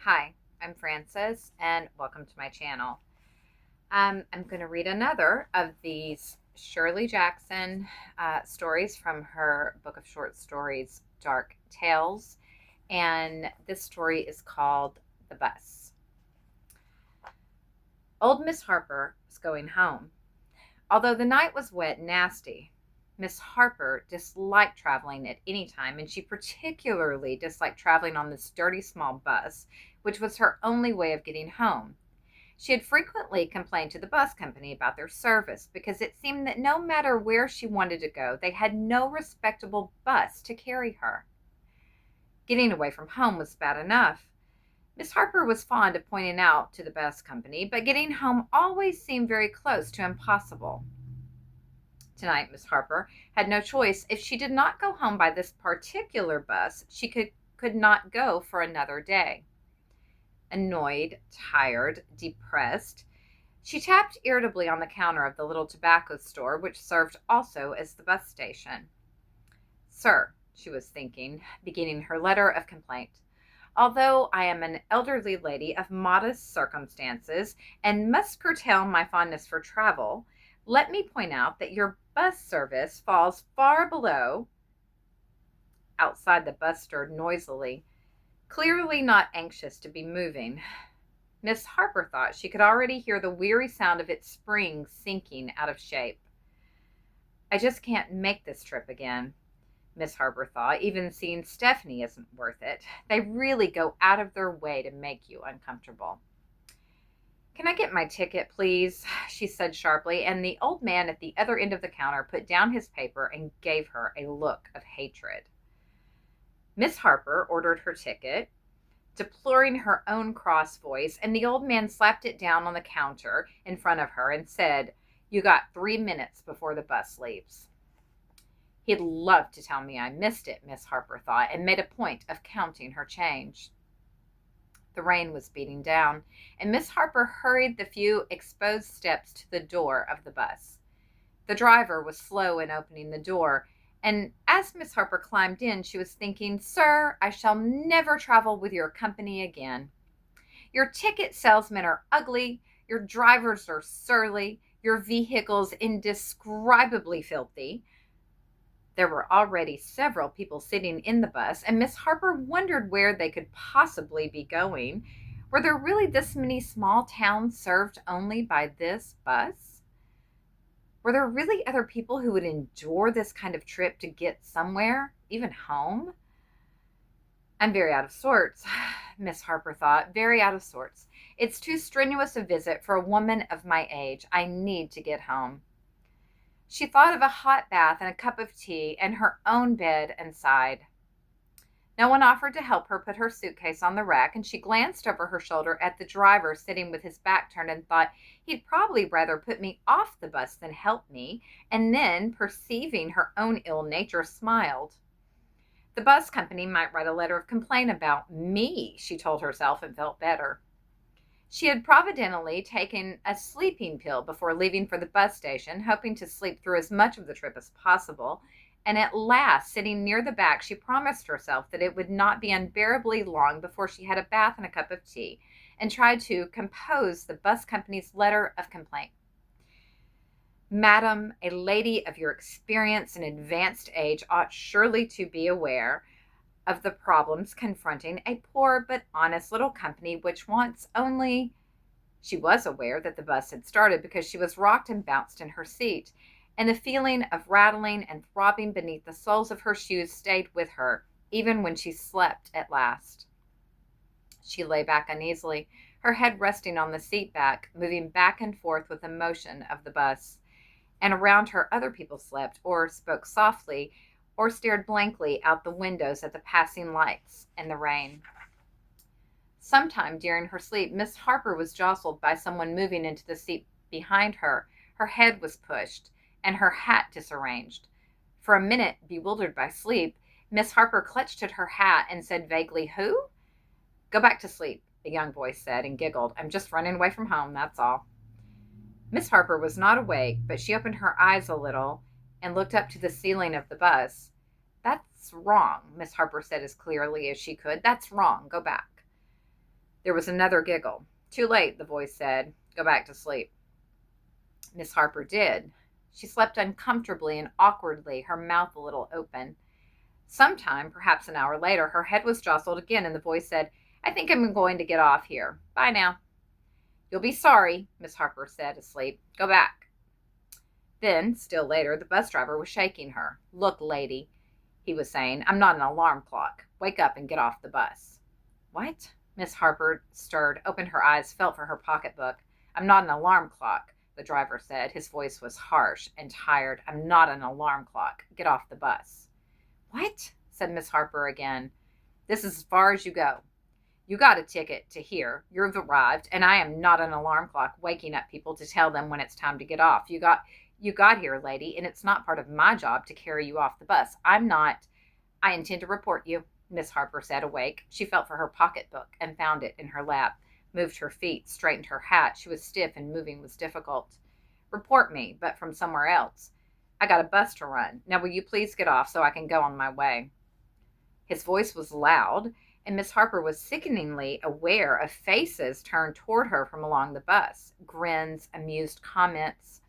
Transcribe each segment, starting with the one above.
Hi, I'm Frances, and welcome to my channel. I'm going to read another of these Shirley Jackson stories from her book of short stories, Dark Tales. And this story is called The Bus. Old Miss Harper was going home. Although the night was wet and nasty, Miss Harper disliked traveling at any time, and she particularly disliked traveling on this dirty small bus, which was her only way of getting home. She had frequently complained to the bus company about their service because it seemed that no matter where she wanted to go, they had no respectable bus to carry her. Getting away from home was bad enough. Miss Harper was fond of pointing out to the bus company, but getting home always seemed very close to impossible. Tonight, Miss Harper had no choice. If she did not go home by this particular bus, she could not go for another day. Annoyed, tired, depressed, she tapped irritably on the counter of the little tobacco store, which served also as the bus station. Sir, she was thinking, beginning her letter of complaint, although I am an elderly lady of modest circumstances and must curtail my fondness for travel, let me point out that your bus service falls far below. Outside, the bus stirred noisily, clearly not anxious to be moving. Miss Harper thought she could already hear the weary sound of its springs sinking out of shape. I just can't make this trip again, Miss Harper thought. Even seeing Stephanie isn't worth it. They really go out of their way to make you uncomfortable. Can I get my ticket, please? She said sharply, and the old man at the other end of the counter put down his paper and gave her a look of hatred. Miss Harper ordered her ticket, deploring her own cross voice, and the old man slapped it down on the counter in front of her and said, "You got 3 minutes before the bus leaves." He'd love to tell me I missed it, Miss Harper thought, and made a point of counting her change. The rain was beating down, and Miss Harper hurried the few exposed steps to the door of the bus. The driver was slow in opening the door, and as Miss Harper climbed in, she was thinking, "Sir, I shall never travel with your company again. Your ticket salesmen are ugly, your drivers are surly, your vehicles indescribably filthy." There were already several people sitting in the bus, and Miss Harper wondered where they could possibly be going. Were there really this many small towns served only by this bus? Were there really other people who would endure this kind of trip to get somewhere, even home? I'm very out of sorts, Miss Harper thought, very out of sorts. It's too strenuous a visit for a woman of my age. I need to get home. She thought of a hot bath and a cup of tea and her own bed and sighed. No one offered to help her put her suitcase on the rack, and she glanced over her shoulder at the driver sitting with his back turned and thought he'd probably rather put me off the bus than help me, and then, perceiving her own ill nature, smiled. The bus company might write a letter of complaint about me, she told herself, and felt better. She had providentially taken a sleeping pill before leaving for the bus station, hoping to sleep through as much of the trip as possible, and at last, sitting near the back, she promised herself that it would not be unbearably long before she had a bath and a cup of tea, and tried to compose the bus company's letter of complaint. "Madam, a lady of your experience and advanced age ought surely to be aware of the problems confronting a poor but honest little company which wants only—" She was aware that the bus had started because she was rocked and bounced in her seat, and the feeling of rattling and throbbing beneath the soles of her shoes stayed with her, even when she slept at last. She lay back uneasily, her head resting on the seat back, moving back and forth with the motion of the bus. And around her other people slept, or spoke softly, or stared blankly out the windows at the passing lights and the rain. Sometime during her sleep, Miss Harper was jostled by someone moving into the seat behind her. Her head was pushed, and her hat disarranged. For a minute, bewildered by sleep, Miss Harper clutched at her hat and said vaguely, "Who?" "Go back to sleep," a young voice said, and giggled. "I'm just running away from home, that's all." Miss Harper was not awake, but she opened her eyes a little and looked up to the ceiling of the bus. "That's wrong," Miss Harper said as clearly as she could. "That's wrong. Go back." There was another giggle. Too late, the voice said. Go back to sleep. Miss Harper did. She slept uncomfortably and awkwardly, her mouth a little open. Sometime, perhaps an hour later, her head was jostled again, and the voice said, I think I'm going to get off here. Bye now. You'll be sorry, Miss Harper said, asleep. Go back. Then, still later, the bus driver was shaking her. Look, lady, he was saying, I'm not an alarm clock. Wake up and get off the bus. What? Miss Harper stirred, opened her eyes, felt for her pocketbook. I'm not an alarm clock, the driver said. His voice was harsh and tired. I'm not an alarm clock. Get off the bus. What? Said Miss Harper again. This is as far as you go. You got a ticket to here. You've arrived, and I am not an alarm clock waking up people to tell them when it's time to get off. You got here, lady, and it's not part of my job to carry you off the bus. I intend to report you, Miss Harper said, awake. She felt for her pocketbook and found it in her lap, moved her feet, straightened her hat. She was stiff and moving was difficult. Report me, but from somewhere else. I got a bus to run. Now will you please get off so I can go on my way? His voice was loud, and Miss Harper was sickeningly aware of faces turned toward her from along the bus. Grins, amused comments.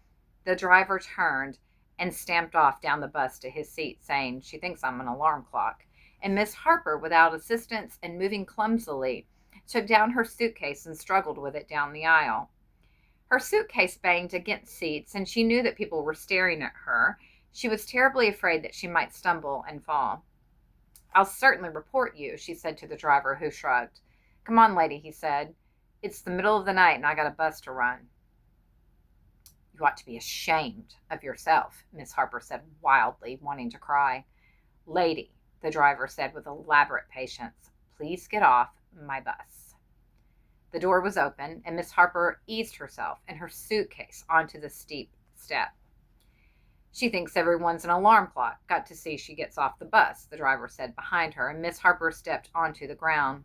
The driver turned and stamped off down the bus to his seat, saying, She thinks I'm an alarm clock. And Miss Harper, without assistance and moving clumsily, took down her suitcase and struggled with it down the aisle. Her suitcase banged against seats, and she knew that people were staring at her. She was terribly afraid that she might stumble and fall. I'll certainly report you, she said to the driver, who shrugged. Come on, lady, he said. It's the middle of the night, and I got a bus to run. You ought to be ashamed of yourself, Miss Harper said wildly, wanting to cry. Lady, the driver said with elaborate patience, please get off my bus. The door was open, and Miss Harper eased herself and her suitcase onto the steep step. She thinks everyone's an alarm clock. Got to see she gets off the bus, the driver said behind her, and Miss Harper stepped onto the ground.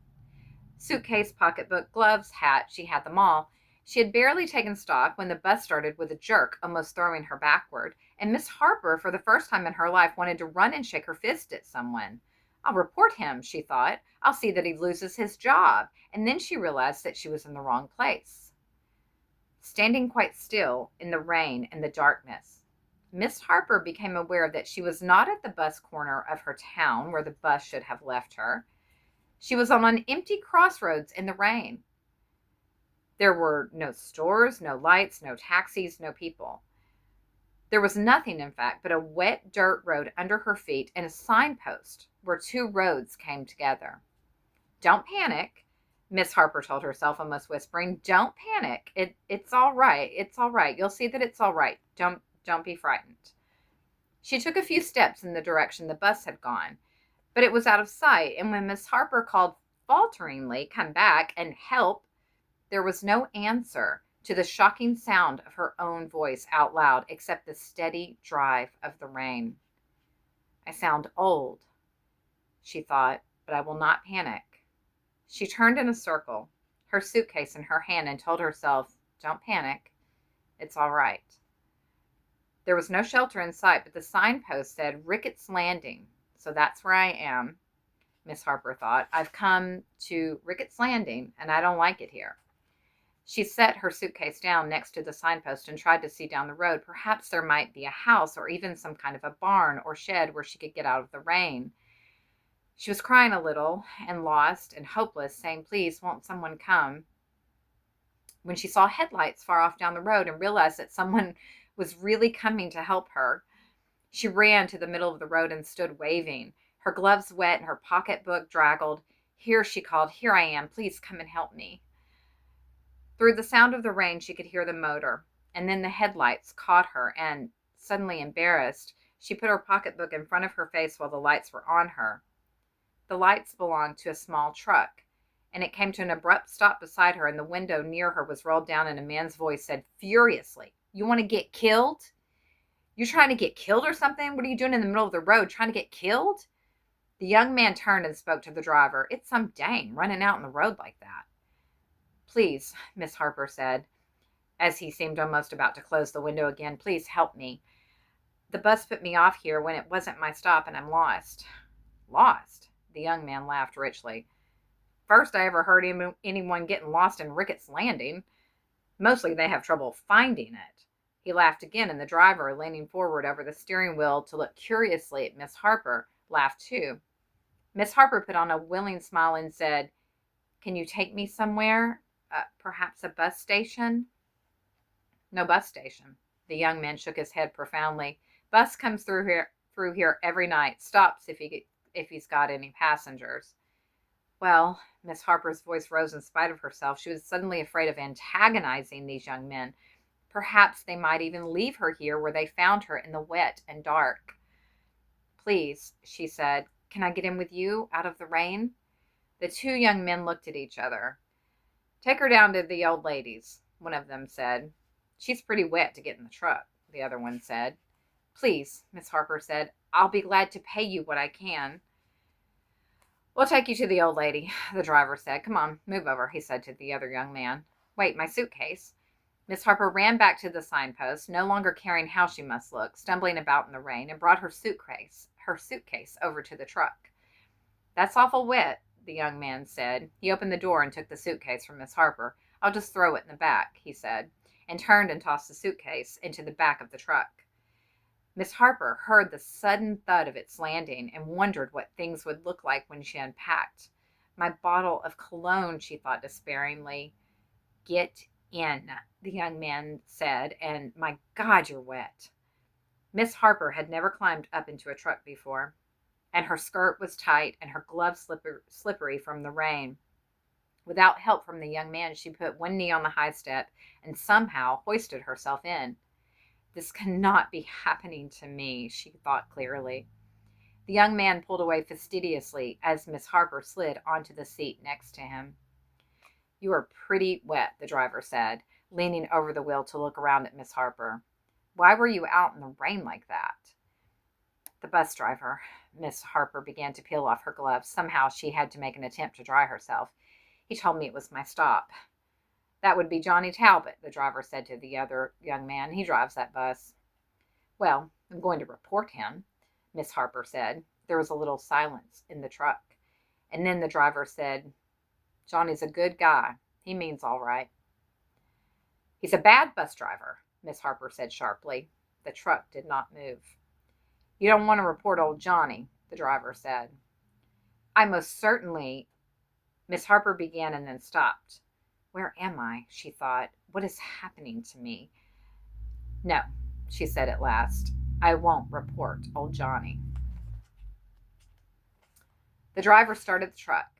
Suitcase, pocketbook, gloves, hat, she had them all. She had barely taken stock when the bus started with a jerk, almost throwing her backward, and Miss Harper, for the first time in her life, wanted to run and shake her fist at someone. I'll report him, she thought. I'll see that he loses his job. And then she realized that she was in the wrong place. Standing quite still in the rain and the darkness, Miss Harper became aware that she was not at the bus corner of her town where the bus should have left her. She was on an empty crossroads in the rain. There were no stores, no lights, no taxis, no people. There was nothing, in fact, but a wet dirt road under her feet and a signpost where two roads came together. Don't panic, Miss Harper told herself, almost whispering. Don't panic. It's all right. It's all right. You'll see that it's all right. Don't be frightened. She took a few steps in the direction the bus had gone, but it was out of sight, and when Miss Harper called falteringly, come back and help, there was no answer to the shocking sound of her own voice out loud, except the steady drive of the rain. I sound old, she thought, but I will not panic. She turned in a circle, her suitcase in her hand, and told herself, don't panic. It's all right. There was no shelter in sight, but the signpost said Ricketts Landing. So that's where I am, Miss Harper thought. I've come to Ricketts Landing, and I don't like it here. She set her suitcase down next to the signpost and tried to see down the road. Perhaps there might be a house or even some kind of a barn or shed where she could get out of the rain. She was crying a little and lost and hopeless, saying, please, won't someone come? When she saw headlights far off down the road and realized that someone was really coming to help her, she ran to the middle of the road and stood waving, her gloves wet and her pocketbook draggled. Here, she called, here I am, please come and help me. Through the sound of the rain, she could hear the motor, and then the headlights caught her, and, suddenly embarrassed, she put her pocketbook in front of her face while the lights were on her. The lights belonged to a small truck, and it came to an abrupt stop beside her, and the window near her was rolled down, and a man's voice said furiously, you want to get killed? You trying to get killed or something? What are you doing in the middle of the road, trying to get killed? The young man turned and spoke to the driver. It's some dame running out in the road like that. Please, Miss Harper said, as he seemed almost about to close the window again, please help me. The bus put me off here when it wasn't my stop, and I'm lost. Lost? The young man laughed richly. First I ever heard anyone getting lost in Ricketts Landing. Mostly they have trouble finding it. He laughed again, and the driver, leaning forward over the steering wheel to look curiously at Miss Harper, laughed too. Miss Harper put on a willing smile and said, "Can you take me somewhere? Perhaps a bus station?" "No bus station." The young man shook his head profoundly. "Bus comes through here every night. Stops if he's got any passengers." Well, Miss Harper's voice rose in spite of herself. She was suddenly afraid of antagonizing these young men. Perhaps they might even leave her here where they found her in the wet and dark. "Please," she said, "can I get in with you out of the rain?" The two young men looked at each other. "Take her down to the old lady's," one of them said. "She's pretty wet to get in the truck," the other one said. "Please," Miss Harper said, "I'll be glad to pay you what I can." "We'll take you to the old lady," the driver said. "Come on, move over," he said to the other young man. "Wait, my suitcase." Miss Harper ran back to the signpost, no longer caring how she must look, stumbling about in the rain, and brought her suitcase over to the truck. "That's awful wet," the young man said. He opened the door and took the suitcase from Miss Harper. "I'll just throw it in the back," he said, and turned and tossed the suitcase into the back of the truck. Miss Harper heard the sudden thud of its landing and wondered what things would look like when she unpacked. "My bottle of cologne," she thought despairingly. "Get in," the young man said, "and my God, you're wet." Miss Harper had never climbed up into a truck before, and her skirt was tight and her gloves slippery from the rain. Without help from the young man, she put one knee on the high step and somehow hoisted herself in. "This cannot be happening to me," she thought clearly. The young man pulled away fastidiously as Miss Harper slid onto the seat next to him. "You are pretty wet," the driver said, leaning over the wheel to look around at Miss Harper. "Why were you out in the rain like that?" "The bus driver." Miss Harper began to peel off her gloves. Somehow she had to make an attempt to dry herself. "He told me it was my stop." "That would be Johnny Talbot," the driver said to the other young man. "He drives that bus." "Well, I'm going to report him," Miss Harper said. There was a little silence in the truck, and then the driver said, "Johnny's a good guy. He means all right." "He's a bad bus driver," Miss Harper said sharply. The truck did not move. "You don't want to report old Johnny," the driver said. "I most certainly—" Miss Harper began and then stopped. "Where am I?" she thought. "What is happening to me?" "No," she said at last. "I won't report old Johnny." The driver started the truck,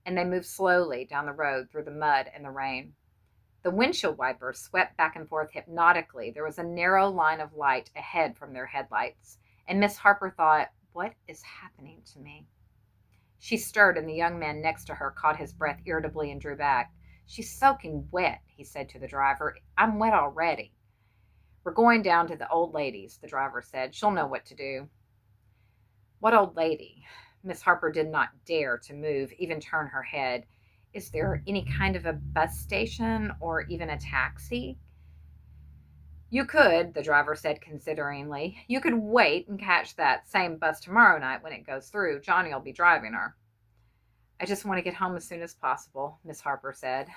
and they moved slowly down the road through the mud and the rain. The windshield wipers swept back and forth hypnotically. There was a narrow line of light ahead from their headlights, and Miss Harper thought, "What is happening to me?" She stirred, and the young man next to her caught his breath irritably and drew back. "She's soaking wet," he said to the driver. "I'm wet already." "We're going down to the old lady's," the driver said. "She'll know what to do." "What old lady?" Miss Harper did not dare to move, even turn her head. "Is there any kind of a bus station or even a taxi?" "You could," the driver said consideringly. "You could wait and catch that same bus tomorrow night when it goes through. Johnny'll be driving her." "I just want to get home as soon as possible," Miss Harper said.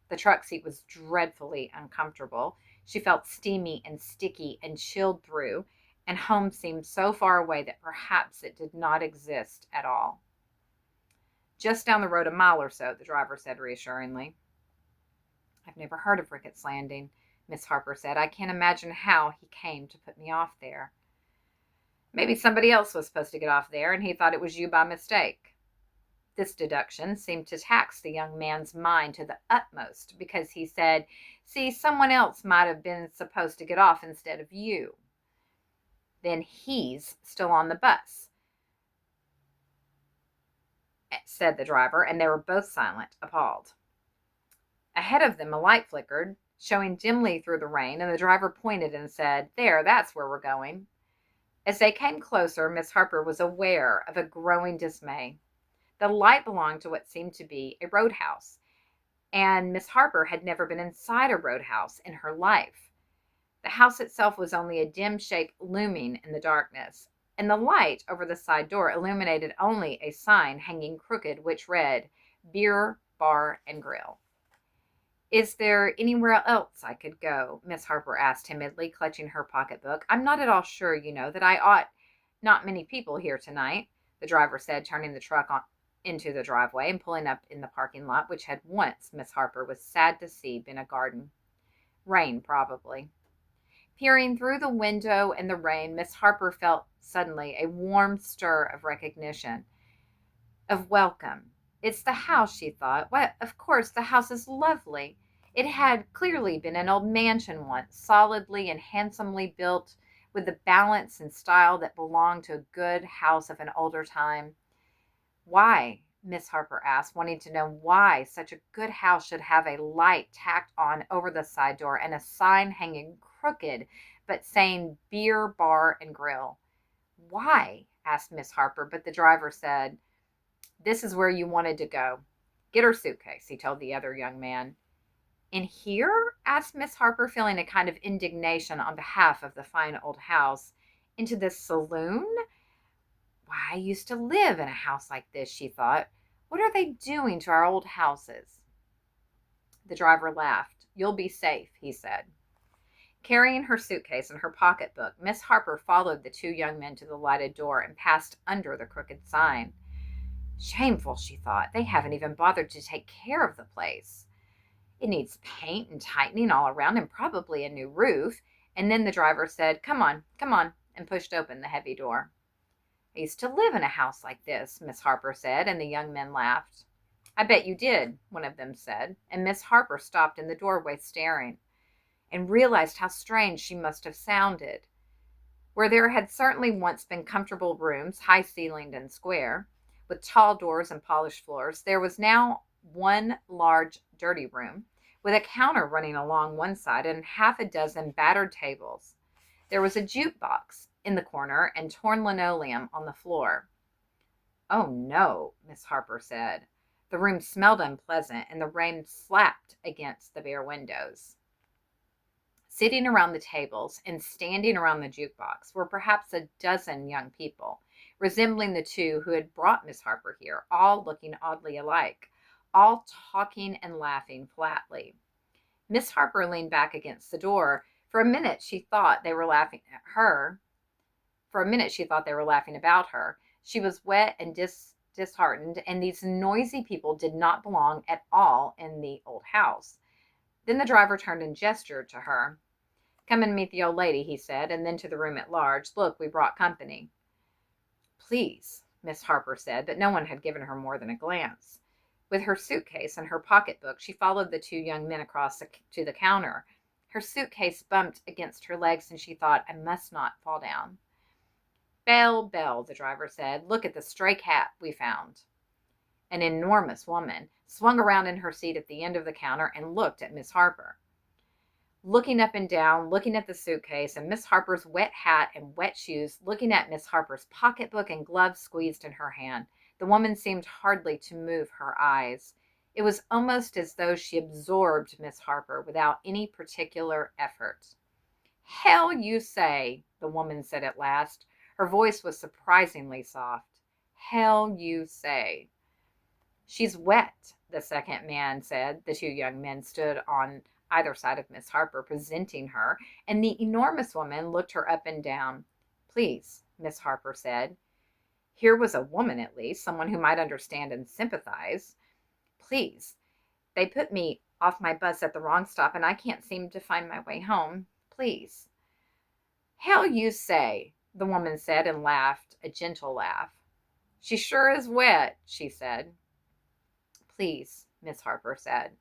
The truck seat was dreadfully uncomfortable. She felt steamy and sticky and chilled through, and home seemed so far away that perhaps it did not exist at all. "Just down the road a mile or so," the driver said reassuringly. "I've never heard of Ricketts Landing," Miss Harper said. "I can't imagine how he came to put me off there." "Maybe somebody else was supposed to get off there, and he thought it was you by mistake." This deduction seemed to tax the young man's mind to the utmost, because he said, "See, someone else might have been supposed to get off instead of you." "Then he's still on the bus," said the driver, and they were both silent, appalled. Ahead of them a light flickered, showing dimly through the rain, and the driver pointed and said, "There, that's where we're going." As they came closer, Miss Harper was aware of a growing dismay. The light belonged to what seemed to be a roadhouse, and Miss Harper had never been inside a roadhouse in her life. The house itself was only a dim shape looming in the darkness, and the light over the side door illuminated only a sign hanging crooked which read, Beer, Bar, and Grill. Is there anywhere else I could go? Miss Harper asked timidly, clutching her pocketbook. I'm not at all sure, that I ought. Not many people here tonight, the driver said, turning the truck into the driveway and pulling up in the parking lot, which had once, Miss Harper was sad to see, been a garden. Rain, probably. Peering through the window in the rain, Miss Harper felt suddenly a warm stir of recognition, of welcome. It's the house, she thought. Why, of course, the house is lovely. It had clearly been an old mansion once, solidly and handsomely built, with the balance and style that belonged to a good house of an older time. Why? Miss Harper asked, wanting to know why such a good house should have a light tacked on over the side door and a sign hanging crooked, but saying Beer, Bar, and Grill. Why? Asked Miss Harper, but the driver said, this is where you wanted to go. Get her suitcase, he told the other young man. In here? Asked Miss Harper, feeling a kind of indignation on behalf of the fine old house. Into this saloon? Why, I used to live in a house like this, she thought. What are they doing to our old houses? The driver laughed. You'll be safe, he said. Carrying her suitcase and her pocketbook, Miss Harper followed the two young men to the lighted door and passed under the crooked sign. Shameful, she thought. They haven't even bothered to take care of the place. It needs paint and tightening all around and probably a new roof. And then the driver said, come on, and pushed open the heavy door. I used to live in a house like this, Miss Harper said, and the young men laughed. I bet you did, one of them said, and Miss Harper stopped in the doorway staring and realized how strange she must have sounded. Where there had certainly once been comfortable rooms, high-ceilinged and square, with tall doors and polished floors, there was now one large, dirty room with a counter running along one side and half a dozen battered tables. There was a jukebox in the corner and torn linoleum on the floor. Oh, no, Miss Harper said. The room smelled unpleasant, and the rain slapped against the bare windows. Sitting around the tables and standing around the jukebox were perhaps a dozen young people, resembling the two who had brought Miss Harper here, all looking oddly alike, all talking and laughing flatly. Miss Harper leaned back against the door. For a minute, she thought they were laughing at her. For a minute, she thought they were laughing about her. She was wet and disheartened, and these noisy people did not belong at all in the old house. Then the driver turned and gestured to her. Come and meet the old lady, he said, and then to the room at large. Look, we brought company. Please, Miss Harper said, but no one had given her more than a glance. With her suitcase and her pocketbook, she followed the two young men across to the counter. Her suitcase bumped against her legs, and she thought, I must not fall down. Belle, the driver said, look at the stray cat we found. An enormous woman swung around in her seat at the end of the counter and looked at Miss Harper. Looking up and down, looking at the suitcase and Miss Harper's wet hat and wet shoes, looking at Miss Harper's pocketbook and gloves squeezed in her hand, the woman seemed hardly to move her eyes. It was almost as though she absorbed Miss Harper without any particular effort. Hell, you say, the woman said at last. Her voice was surprisingly soft. Hell, you say. She's wet, the second man said. The two young men stood on either side of Miss Harper, presenting her, and the enormous woman looked her up and down. Please, Miss Harper said. Here was a woman, at least, someone who might understand and sympathize. Please, they put me off my bus at the wrong stop, and I can't seem to find my way home. Please. Hell, you say, the woman said and laughed, a gentle laugh. She sure is wet, she said. Please, Miss Harper said.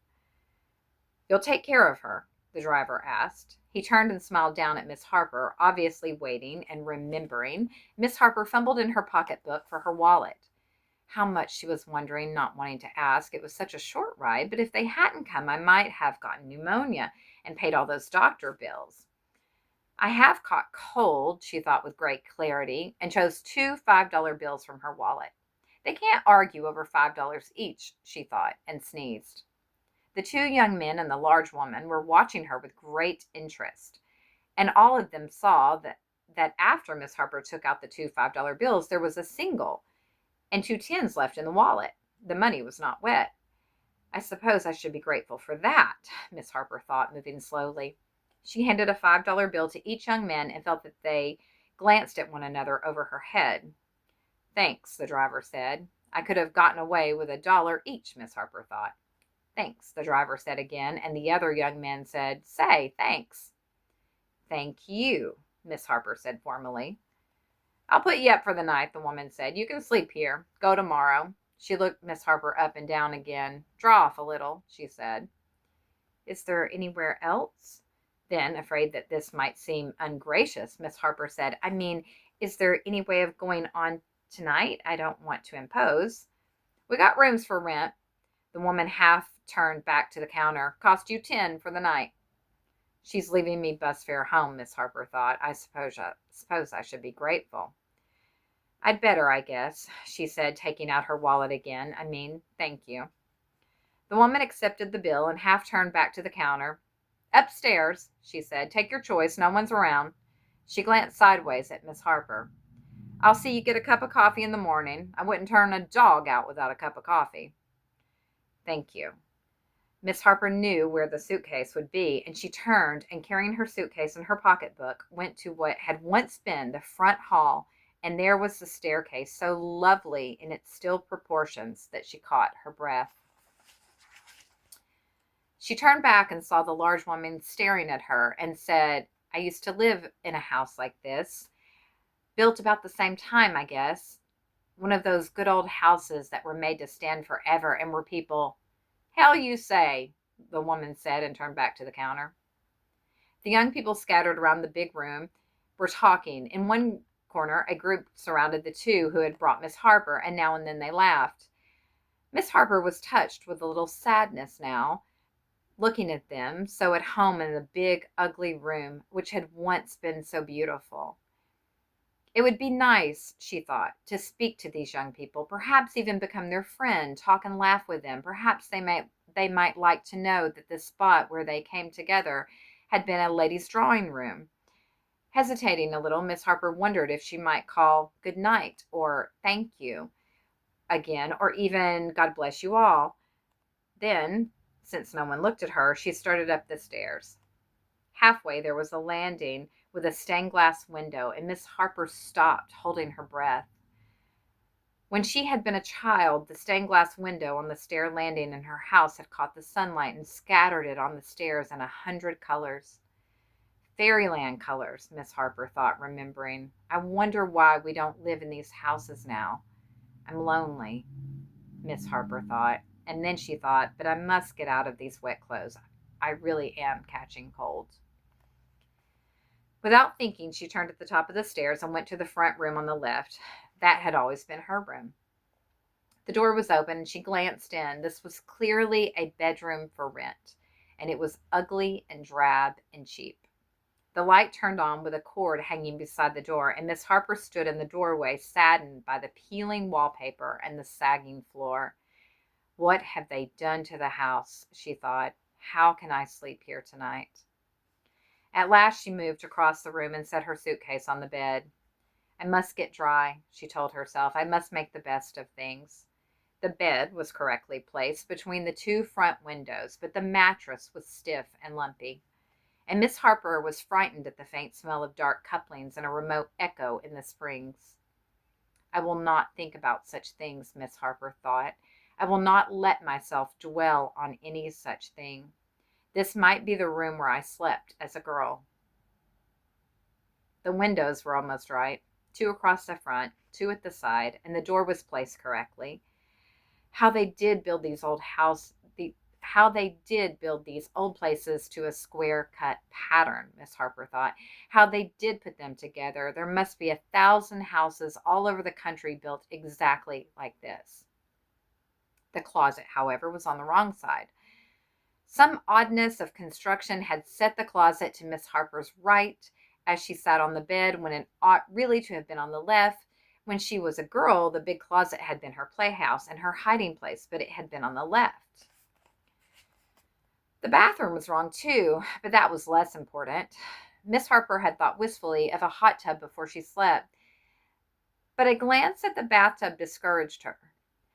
You'll take care of her, the driver asked. He turned and smiled down at Miss Harper, obviously waiting and remembering. Miss Harper fumbled in her pocketbook for her wallet. How much, she was wondering, not wanting to ask. It was such a short ride, but if they hadn't come, I might have gotten pneumonia and paid all those doctor bills. I have caught cold, she thought with great clarity, and chose two $5 bills from her wallet. They can't argue over $5 each, she thought, and sneezed. The two young men and the large woman were watching her with great interest, and all of them saw that after Miss Harper took out the two $5 bills, there was a single and two tens left in the wallet. The money was not wet. I suppose I should be grateful for that, Miss Harper thought, moving slowly. She handed a $5 bill to each young man and felt that they glanced at one another over her head. Thanks, the driver said. I could have gotten away with $1 each, Miss Harper thought. Thanks, the driver said again, and the other young man said, Say, thanks. Thank you, Miss Harper said formally. I'll put you up for the night, the woman said. You can sleep here. Go tomorrow. She looked Miss Harper up and down again. Draw off a little, she said. Is there anywhere else? Then, afraid that this might seem ungracious, Miss Harper said, I mean, is there any way of going on tonight? I don't want to impose. We got rooms for rent. The woman half turned back to the counter. Cost you 10 for the night. She's leaving me bus fare home, Miss Harper thought. I suppose I should be grateful. I'd better, I guess, she said, taking out her wallet again. I mean, thank you. The woman accepted the bill and half turned back to the counter. Upstairs, she said. Take your choice. No one's around. She glanced sideways at Miss Harper. I'll see you get a cup of coffee in the morning. I wouldn't turn a dog out without a cup of coffee. Thank you. Miss Harper knew where the suitcase would be, and she turned and, carrying her suitcase and her pocketbook, went to what had once been the front hall, and there was the staircase, so lovely in its still proportions that she caught her breath. She turned back and saw the large woman staring at her and said, I used to live in a house like this, built about the same time, I guess. One of those good old houses that were made to stand forever and where people, hell you say, the woman said and turned back to the counter. The young people scattered around the big room were talking. In one corner, a group surrounded the two who had brought Miss Harper, and now and then they laughed. Miss Harper was touched with a little sadness now, looking at them, so at home in the big, ugly room, which had once been so beautiful. It would be nice, she thought, to speak to these young people, perhaps even become their friend, talk and laugh with them. Perhaps they might like to know that the spot where they came together had been a ladies' drawing room. Hesitating a little, Miss Harper wondered if she might call good night or thank you again, or even God bless you all. Then, since no one looked at her, she started up the stairs. Halfway, there was a landing with a stained glass window, and Miss Harper stopped, holding her breath. When she had been a child, the stained glass window on the stair landing in her house had caught the sunlight and scattered it on the stairs in 100 colors. Fairyland colors, Miss Harper thought, remembering. I wonder why we don't live in these houses now. I'm lonely, Miss Harper thought. And then she thought, but I must get out of these wet clothes. I really am catching cold. Without thinking, she turned at the top of the stairs and went to the front room on the left. That had always been her room. The door was open and she glanced in. This was clearly a bedroom for rent, and it was ugly and drab and cheap. The light turned on with a cord hanging beside the door, and Miss Harper stood in the doorway, saddened by the peeling wallpaper and the sagging floor. What have they done to the house? She thought. How can I sleep here tonight? At last she moved across the room and set her suitcase on the bed. I must get dry, she told herself. I must make the best of things. The bed was correctly placed between the two front windows, but the mattress was stiff and lumpy. And Miss Harper was frightened at the faint smell of dark couplings and a remote echo in the springs. I will not think about such things, Miss Harper thought. I will not let myself dwell on any such thing. This might be the room where I slept as a girl. The windows were almost right, 2 across the front, 2 at the side, and the door was placed correctly. How they did build these old places to a square-cut pattern, Miss Harper thought. How they did put them together. There must be 1,000 houses all over the country built exactly like this. The closet, however, was on the wrong side. Some oddness of construction had set the closet to Miss Harper's right as she sat on the bed, when it ought really to have been on the left. When she was a girl, the big closet had been her playhouse and her hiding place, but it had been on the left. The bathroom was wrong too, but that was less important. Miss Harper had thought wistfully of a hot tub before she slept, but a glance at the bathtub discouraged her.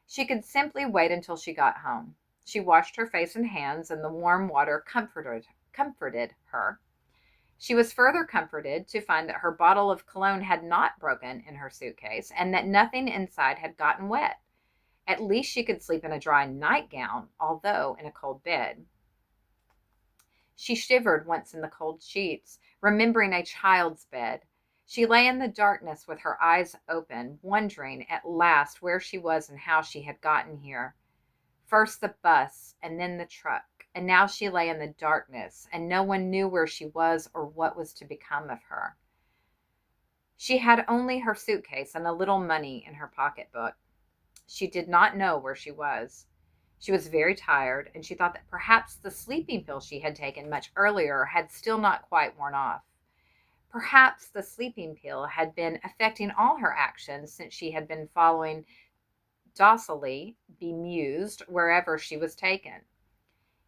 She could simply wait until she got home. She washed her face and hands, and the warm water comforted her. She was further comforted to find that her bottle of cologne had not broken in her suitcase and that nothing inside had gotten wet. At least she could sleep in a dry nightgown, although in a cold bed. She shivered once in the cold sheets, remembering a child's bed. She lay in the darkness with her eyes open, wondering at last where she was and how she had gotten here. First the bus, and then the truck, and now she lay in the darkness, and no one knew where she was or what was to become of her. She had only her suitcase and a little money in her pocketbook. She did not know where she was. She was very tired, and she thought that perhaps the sleeping pill she had taken much earlier had still not quite worn off. Perhaps the sleeping pill had been affecting all her actions since she had been following docilely, bemused, wherever she was taken.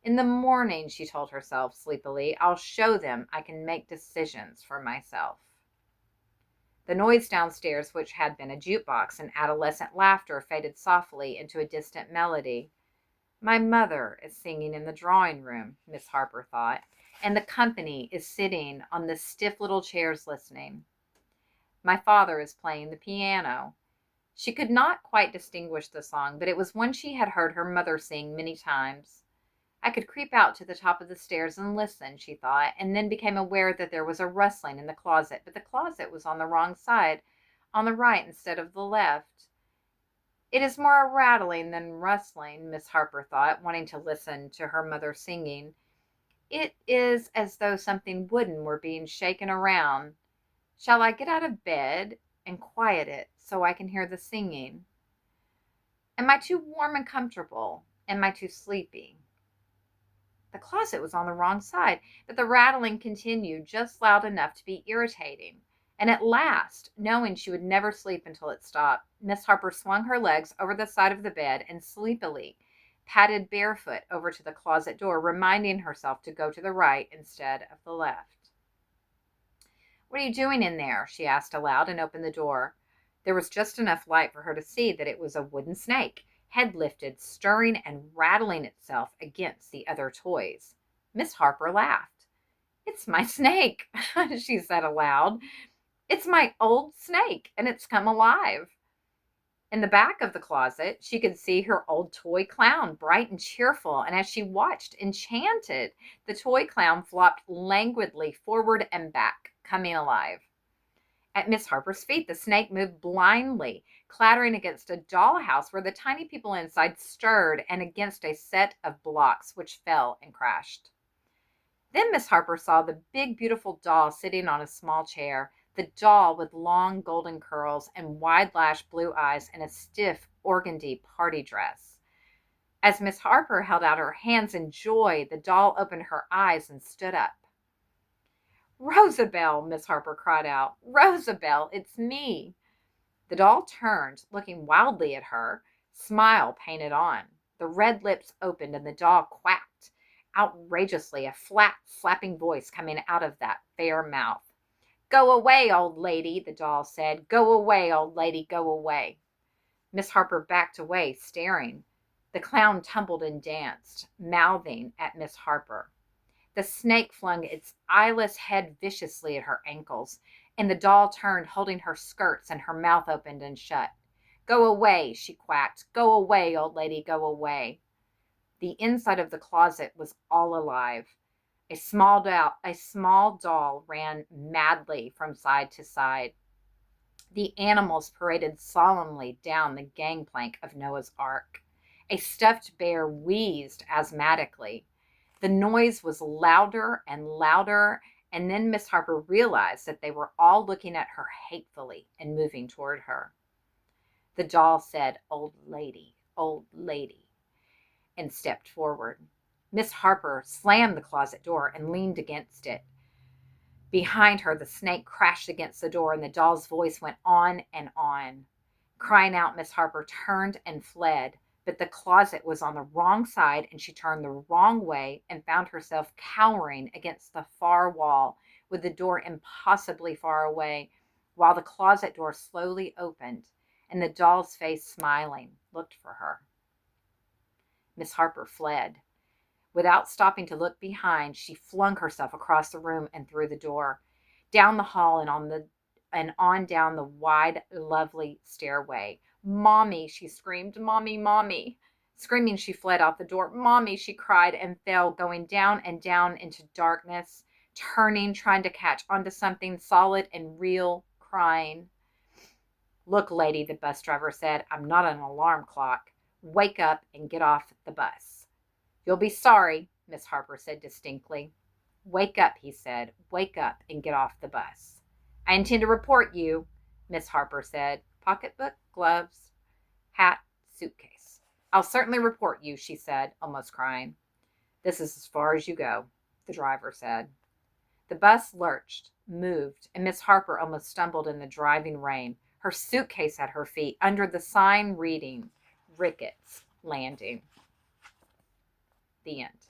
In the morning, she told herself sleepily, I'll show them I can make decisions for myself. The noise downstairs, which had been a jukebox and adolescent laughter, faded softly into a distant melody. My mother is singing in the drawing room, Miss Harper thought, and the company is sitting on the stiff little chairs listening. My father is playing the piano. She could not quite distinguish the song, but it was one she had heard her mother sing many times. I could creep out to the top of the stairs and listen, she thought, and then became aware that there was a rustling in the closet, but the closet was on the wrong side, on the right instead of the left. It is more a rattling than rustling, Miss Harper thought, wanting to listen to her mother singing. It is as though something wooden were being shaken around. Shall I get out of bed and quiet it so I can hear the singing? Am I too warm and comfortable? Am I too sleepy? The closet was on the wrong side, but the rattling continued just loud enough to be irritating. And at last, knowing she would never sleep until it stopped, Miss Harper swung her legs over the side of the bed and sleepily padded barefoot over to the closet door, reminding herself to go to the right instead of the left. What are you doing in there? She asked aloud and opened the door. There was just enough light for her to see that it was a wooden snake, head lifted, stirring and rattling itself against the other toys. Miss Harper laughed. It's my snake, she said aloud. It's my old snake, and it's come alive. In the back of the closet, she could see her old toy clown, bright and cheerful, and as she watched, enchanted, the toy clown flopped languidly forward and back, coming alive. At Miss Harper's feet, the snake moved blindly, clattering against a dollhouse where the tiny people inside stirred and against a set of blocks which fell and crashed. Then Miss Harper saw the big, beautiful doll sitting on a small chair, the doll with long golden curls and wide-lashed blue eyes and a stiff organdy party dress. As Miss Harper held out her hands in joy, the doll opened her eyes and stood up. Rosabelle, Miss Harper cried out. Rosabelle, it's me. The doll turned, looking wildly at her, smile painted on. The red lips opened and the doll quacked outrageously, a flat, slapping voice coming out of that fair mouth. Go away, old lady, the doll said. Go away, old lady, go away. Miss Harper backed away, staring. The clown tumbled and danced, mouthing at Miss Harper. The snake flung its eyeless head viciously at her ankles, and the doll turned, holding her skirts, and her mouth opened and shut. Go away, she quacked. Go away, old lady, go away. The inside of the closet was all alive. A small doll ran madly from side to side. The animals paraded solemnly down the gangplank of Noah's Ark. A stuffed bear wheezed asthmatically. The noise was louder and louder, and then Miss Harper realized that they were all looking at her hatefully and moving toward her. The doll said, old lady, and stepped forward. Miss Harper slammed the closet door and leaned against it. Behind her, the snake crashed against the door, and the doll's voice went on and on. Crying out, Miss Harper turned and fled. But the closet was on the wrong side, and she turned the wrong way and found herself cowering against the far wall with the door impossibly far away, while the closet door slowly opened and the doll's face, smiling, looked for her. Miss Harper fled. Without stopping to look behind, she flung herself across the room and through the door, down the hall and on down the wide, lovely stairway. "Mommy," she screamed. "Mommy, mommy." Screaming, she fled out the door. "Mommy," she cried, and fell, going down and down into darkness, turning, trying to catch onto something solid and real, crying. "Look, lady," the bus driver said, "I'm not an alarm clock. Wake up and get off the bus." "You'll be sorry," Miss Harper said distinctly. "Wake up," he said. "Wake up and get off the bus." "I intend to report you," Miss Harper said. "Pocketbook, gloves, hat, suitcase." "I'll certainly report you," she said, almost crying. "This is as far as you go," the driver said. The bus lurched, moved, and Miss Harper almost stumbled in the driving rain, her suitcase at her feet, under the sign reading Ricketts Landing. The end.